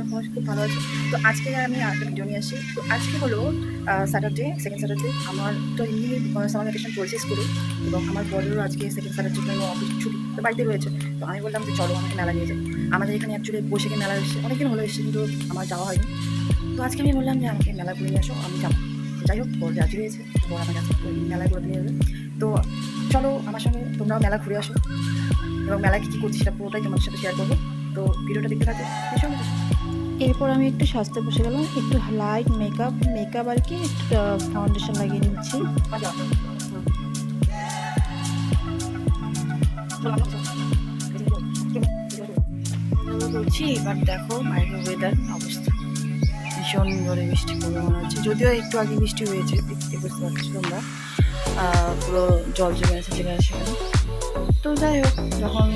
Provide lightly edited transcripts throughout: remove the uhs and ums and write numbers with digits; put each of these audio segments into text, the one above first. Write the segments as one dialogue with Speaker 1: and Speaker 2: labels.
Speaker 1: তোমরা সবাই খুব ভালো আছো। তো আজকে আমি আরেকটা ভিডিও নিয়ে আসি। তো আজকে হলো স্যাটারডে, সেকেন্ড স্যাটারডে। আমার তো এমনি সামার ভ্যাকেশন চলছে স্কুলে, এবং আমার বড়েরও আজকে সেকেন্ড স্যাটারডের জন্য অফিস ছুটি, তো বাড়িতে রয়েছে। তো আমি বললাম যে চলো আমাকে মেলা নিয়ে যাই। আমাদের এখানে অ্যাকচুয়ালি বৈশাখী মেলা এসেছে, অনেকদিন হলো এসেছে, কিন্তু আমার যাওয়া হয়নি। তো আজকে আমি বললাম যে আমাকে মেলা ঘুরে নিয়ে আসো, আমি যাবো। যাই হোক, বড় রাজি হয়েছে, বড় আমার কাছে ওই মেলায় ঘুরে নিয়ে যাবে। তো চলো আমার সঙ্গে তোমরাও মেলা ঘুরে আসো, এবং মেলায় কী কী করছি সেটা পুরোটাই তোমাদের সাথে শেয়ার করবো। তো ভিডিওটা দেখতে থাকো।
Speaker 2: এরপর আমি একটু সাজতে বসে গেলাম, একটু লাইট মেকআপ আর কি, একটু ফাউন্ডেশন লাগিয়ে নিচ্ছি।
Speaker 1: করছি, বাট দেখো বাইরের ওয়েদার অবস্থা ভীষণ জোরে বৃষ্টি পড়বে মনে হচ্ছে। যদিও একটু আগে বৃষ্টি হয়েছে, দেখতে বুঝতে পারছো তোমরা, পুরো জল জমে আছে যেখানে সেখানে। তো যাই হোক, যখন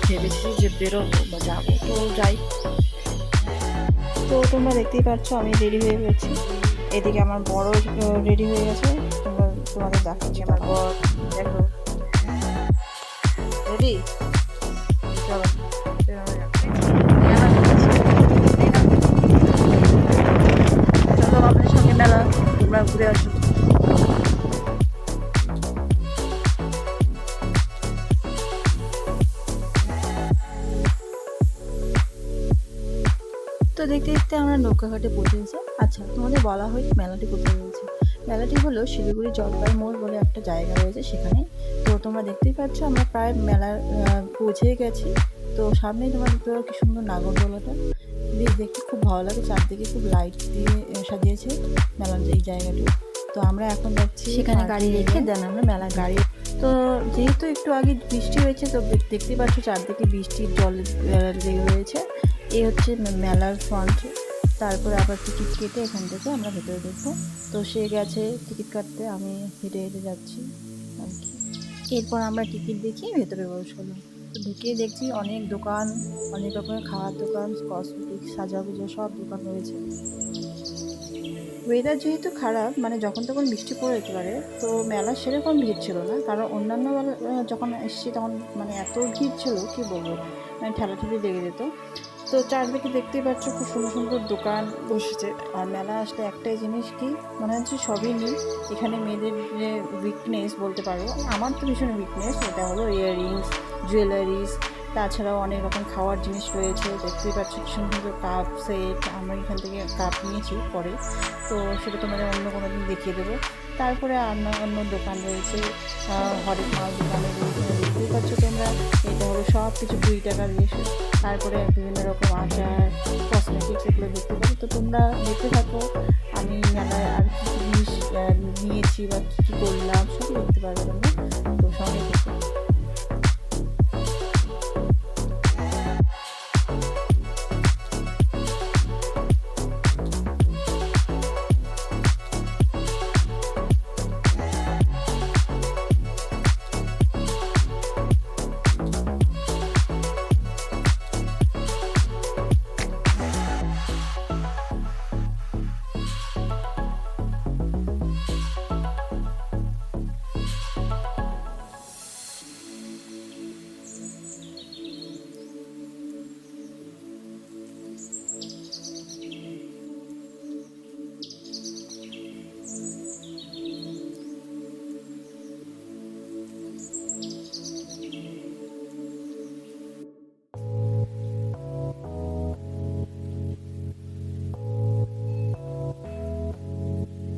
Speaker 1: ভেবেছি যে বেরোবো বা যাবো, তো যাই।
Speaker 2: তো তোমরা দেখতেই পাচ্ছ আমি রেডি হয়ে গেছি, এদিকে আমার বড় রেডি হয়ে গেছে। তোমাদের দেখাচ্ছি আমার বর, দেখো রেডি। চলো
Speaker 1: চলো আপনার সঙ্গে মেলা তোমরা ঘুরে আসো।
Speaker 2: তো দেখতে দেখতে আমরা নৌকাঘাটে পৌঁছে গেছি। আচ্ছা, তোমাদের বলা হয় মেলাটি কোথায় রয়েছে। মেলাটি হলো শিলিগুড়ি জলপাই মোড় বলে একটা জায়গা রয়েছে সেখানে। তো তোমরা দেখতেই পাচ্ছ আমরা প্রায় মেলার পৌঁছে গেছি। তো সামনেই তোমরা দেখতে পাচ্ছ কি সুন্দর নাগরদোলাটা, দেখতে খুব ভালো লাগে। চারদিকে খুব লাইট দিয়ে সাজিয়েছে মেলার এই জায়গাটি। তো আমরা এখন যাচ্ছি সেখানে গাড়ি রেখে, দেন আমরা মেলার গাড়ি। তো যেহেতু একটু আগে বৃষ্টি হয়েছে, তো দেখতেই পাচ্ছ চারদিকে বৃষ্টির জল লেগে রয়েছে। এই হচ্ছে মেলার ফ্রন্ট। তারপরে আবার টিকিট কেটে এখান থেকে আমরা ভেতরে ঢুকবো। তো সে গেছে টিকিট কাটতে, আমি হেঁটে হেঁটে যাচ্ছি আর কি। এরপর আমরা টিকিট দেখিয়ে ভেতরে প্রবেশ করলাম। তো ঢুকিয়ে দেখছি অনেক দোকান, অনেক রকমের খাওয়ার দোকান, কসমেটিক্স, সাজাগুজো সব দোকান রয়েছে। ওয়েদার যেহেতু খারাপ, মানে যখন তখন বৃষ্টি পড়ে যেতে পারে, তো মেলা সেরকম ভিড় ছিল না। কারণ অন্যান্য যখন এসেছি তখন মানে এত ভিড় ছিল কি বলবো, মানে ঠেলাঠেলি লেগে যেত। তো চারদিকে দেখতেই পাচ্ছ খুব সুন্দর সুন্দর দোকান বসেছে। আর মেলা আসলে একটাই জিনিস কি মনে হচ্ছে সবই নেই এখানে। মেয়েদের যে উইকনেস বলতে পারো, আমার তো ভীষণ উইকনেস, এটা হলো ইয়াররিংস, জুয়েলারিস, তাছাড়াও অনেক রকম খাওয়ার জিনিস রয়েছে। দেখতেই পাচ্ছ কি সুন্দর সুন্দর কাপ সেট, আমরা এখান থেকে কাপ নিয়েছি পরে, তো সেটা তোমাদের অন্য কোনো দিন দেখিয়ে দেবো। তারপরে অন্য দোকান রয়েছে, হরেক মাল দোকানে রয়েছে, দেখতেই পাচ্ছ তোমরা। এটা হলো সব কিছু 2 টাকার জিনিস। তারপরে বিভিন্ন রকম আচার, কসমেটিক্স, এগুলো দেখতে পাবো। তো তোমরা দেখতে থাকো আমি মেলায় আর কী কী জিনিস নিয়েছি বা কী কী করলাম সবই দেখতে পারবে তোমরা। তো সঙ্গে থেকে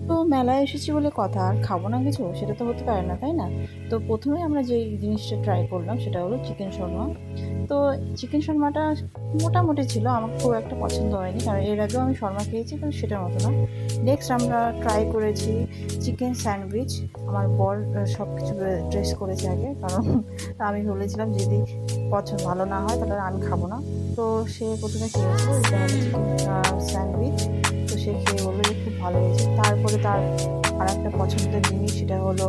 Speaker 2: তো মেলায় এসেছি বলে কথা, আর খাবো না কিছু সেটা তো হতে পারে না, তাই না? তো প্রথমে আমরা যে জিনিসটা ট্রাই করলাম সেটা হলো চিকেন শর্মা। তো চিকেন শর্মাটা মোটামুটি ছিল, আমার খুব একটা পছন্দ হয়নি, কারণ এর আগেও আমি শর্মা খেয়েছি কিন্তু সেটার মতো না। নেক্সট আমরা ট্রাই করেছি চিকেন স্যান্ডউইচ। আমার বর সব কিছু ড্রেস করেছে আগে, কারণ আমি বলেছিলাম যদি পছন্দ ভালো না হয় তাহলে আমি খাবো না। তো সে প্রথমে খেয়েছিল এটা হলো চিকেন স্যান্ডউইচ। তো সে খেয়ে বললো যে খুব ভালো হয়েছে। তারপরে তার আর একটা পছন্দের জিনিস সেটা হলো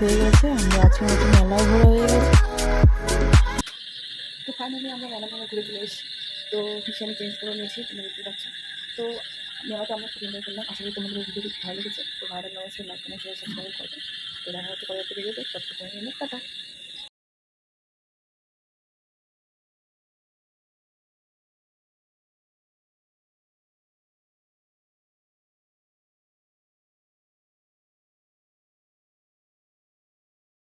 Speaker 2: হয়ে গেছে, আমরা আজকের মতো মেলাও ঘোরা হয়ে গেছে।
Speaker 1: তো ফাইনালি আমরা মেলা ঘুরে চলে এসেছি। তো আমি চেঞ্জ করে নিয়েছি, তোমরা দেখতে পাচ্ছ। তো মেলাটা আমরা খুব এনজয় করলাম। আশা করি তোমাদের ভিডিওটি ভালো লেগেছে। তো ভালো লাগলে অবশ্যই লাইক কমেন্ট শেয়ার সাবস্ক্রাইব করবে। তো দেখা হচ্ছে পরবর্তী ভিডিওতে। ততক্ষণ টাটা।